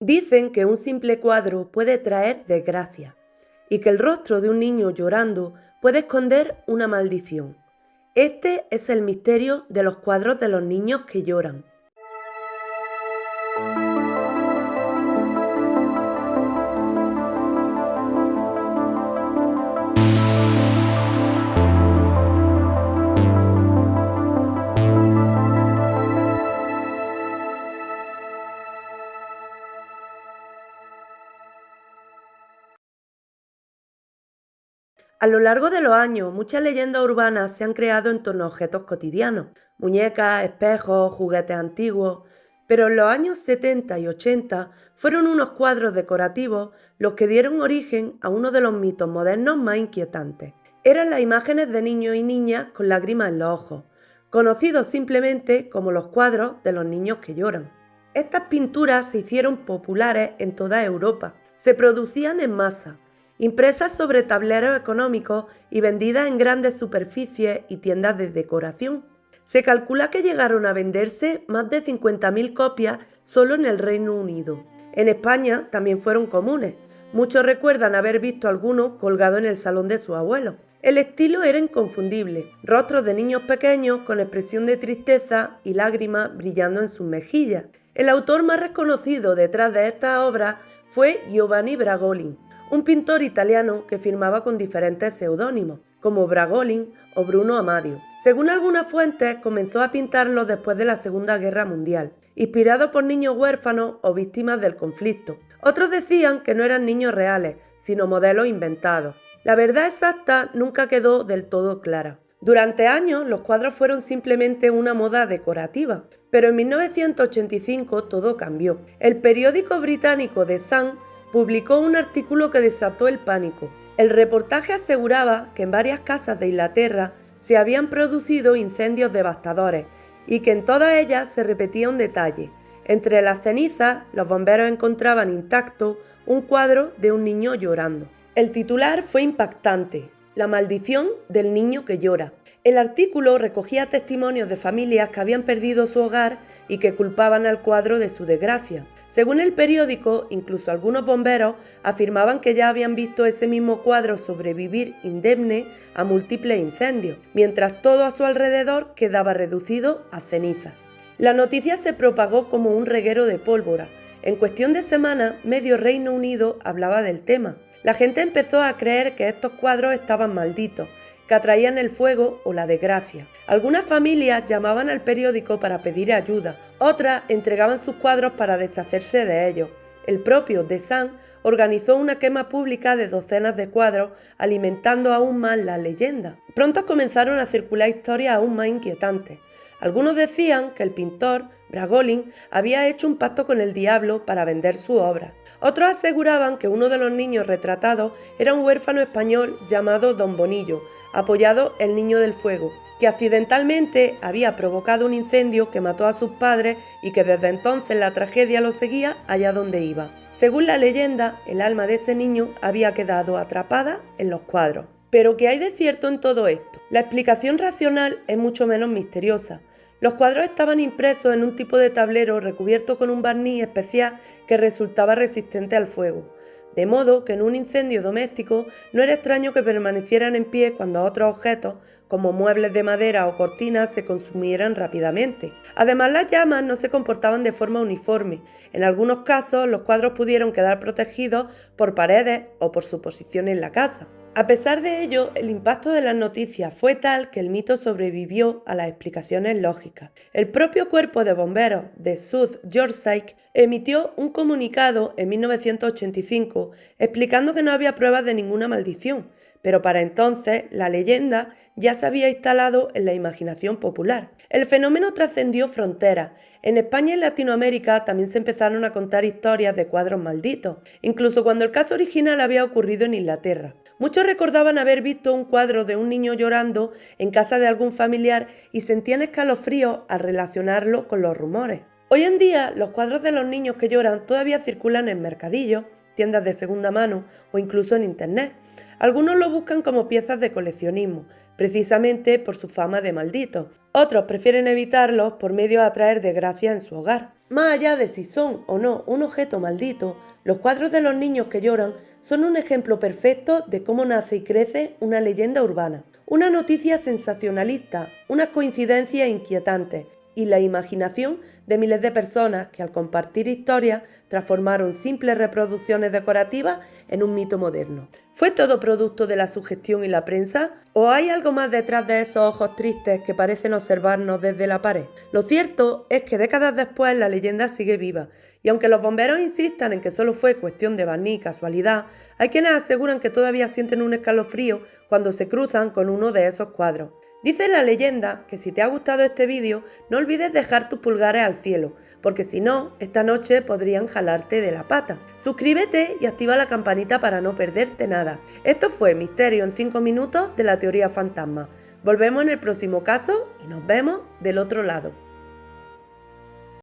Dicen que un simple cuadro puede traer desgracia y que el rostro de un niño llorando puede esconder una maldición. Este es el misterio de los cuadros de los niños que lloran. A lo largo de los años, muchas leyendas urbanas se han creado en torno a objetos cotidianos, muñecas, espejos, juguetes antiguos, pero en los años 70 y 80 fueron unos cuadros decorativos los que dieron origen a uno de los mitos modernos más inquietantes. Eran las imágenes de niños y niñas con lágrimas en los ojos, conocidos simplemente como los cuadros de los niños que lloran. Estas pinturas se hicieron populares en toda Europa, se producían en masa, impresas sobre tableros económicos y vendidas en grandes superficies y tiendas de decoración. Se calcula que llegaron a venderse más de 50.000 copias solo en el Reino Unido. En España también fueron comunes. Muchos recuerdan haber visto alguno colgado en el salón de sus abuelos. El estilo era inconfundible, rostros de niños pequeños con expresión de tristeza y lágrimas brillando en sus mejillas. El autor más reconocido detrás de estas obras fue Giovanni Bragolin, un pintor italiano que firmaba con diferentes seudónimos, como Bragolin o Bruno Amadio. Según algunas fuentes, comenzó a pintarlos después de la Segunda Guerra Mundial, inspirado por niños huérfanos o víctimas del conflicto. Otros decían que no eran niños reales, sino modelos inventados. La verdad exacta nunca quedó del todo clara. Durante años los cuadros fueron simplemente una moda decorativa, pero en 1985 todo cambió. El periódico británico The Sun publicó un artículo que desató el pánico. El reportaje aseguraba que en varias casas de Inglaterra se habían producido incendios devastadores y que en todas ellas se repetía un detalle. Entre las cenizas, los bomberos encontraban intacto un cuadro de un niño llorando. El titular fue impactante: La maldición del niño que llora. El artículo recogía testimonios de familias que habían perdido su hogar y que culpaban al cuadro de su desgracia. Según el periódico, incluso algunos bomberos afirmaban que ya habían visto ese mismo cuadro sobrevivir indemne a múltiples incendios, mientras todo a su alrededor quedaba reducido a cenizas. La noticia se propagó como un reguero de pólvora. En cuestión de semanas, medio Reino Unido hablaba del tema. La gente empezó a creer que estos cuadros estaban malditos, que atraían el fuego o la desgracia. Algunas familias llamaban al periódico para pedir ayuda, otras entregaban sus cuadros para deshacerse de ellos. El propio The Sun organizó una quema pública de docenas de cuadros, alimentando aún más la leyenda. Pronto comenzaron a circular historias aún más inquietantes. Algunos decían que el pintor, Bragolin, había hecho un pacto con el diablo para vender su obra. Otros aseguraban que uno de los niños retratados era un huérfano español llamado Don Bonillo, apoyado el Niño del Fuego, que accidentalmente había provocado un incendio que mató a sus padres y que desde entonces la tragedia lo seguía allá donde iba. Según la leyenda, el alma de ese niño había quedado atrapada en los cuadros. ¿Pero qué hay de cierto en todo esto? La explicación racional es mucho menos misteriosa. Los cuadros estaban impresos en un tipo de tablero recubierto con un barniz especial que resultaba resistente al fuego, de modo que en un incendio doméstico no era extraño que permanecieran en pie cuando otros objetos, como muebles de madera o cortinas, se consumieran rápidamente. Además, las llamas no se comportaban de forma uniforme. En algunos casos, los cuadros pudieron quedar protegidos por paredes o por su posición en la casa. A pesar de ello, el impacto de las noticias fue tal que el mito sobrevivió a las explicaciones lógicas. El propio cuerpo de bomberos de South Yorkshire emitió un comunicado en 1985 explicando que no había pruebas de ninguna maldición, pero para entonces la leyenda ya se había instalado en la imaginación popular. El fenómeno trascendió fronteras. En España y en Latinoamérica también se empezaron a contar historias de cuadros malditos, incluso cuando el caso original había ocurrido en Inglaterra. Muchos recordaban haber visto un cuadro de un niño llorando en casa de algún familiar y sentían escalofríos al relacionarlo con los rumores. Hoy en día, los cuadros de los niños que lloran todavía circulan en mercadillos, tiendas de segunda mano o incluso en internet. Algunos lo buscan como piezas de coleccionismo, precisamente por su fama de malditos. Otros prefieren evitarlos por medio de atraer desgracia en su hogar. Más allá de si son o no un objeto maldito, los cuadros de los niños que lloran son un ejemplo perfecto de cómo nace y crece una leyenda urbana. Una noticia sensacionalista, unas coincidencias inquietantes y la imaginación de miles de personas que al compartir historias transformaron simples reproducciones decorativas en un mito moderno. ¿Fue todo producto de la sugestión y la prensa? ¿O hay algo más detrás de esos ojos tristes que parecen observarnos desde la pared? Lo cierto es que décadas después la leyenda sigue viva, y aunque los bomberos insistan en que solo fue cuestión de barniz y casualidad, hay quienes aseguran que todavía sienten un escalofrío cuando se cruzan con uno de esos cuadros. Dice la leyenda que si te ha gustado este vídeo, no olvides dejar tus pulgares al cielo, porque si no, esta noche podrían jalarte de la pata. Suscríbete y activa la campanita para no perderte nada. Esto fue Misterio en 5 minutos de la teoría fantasma. Volvemos en el próximo caso y nos vemos del otro lado.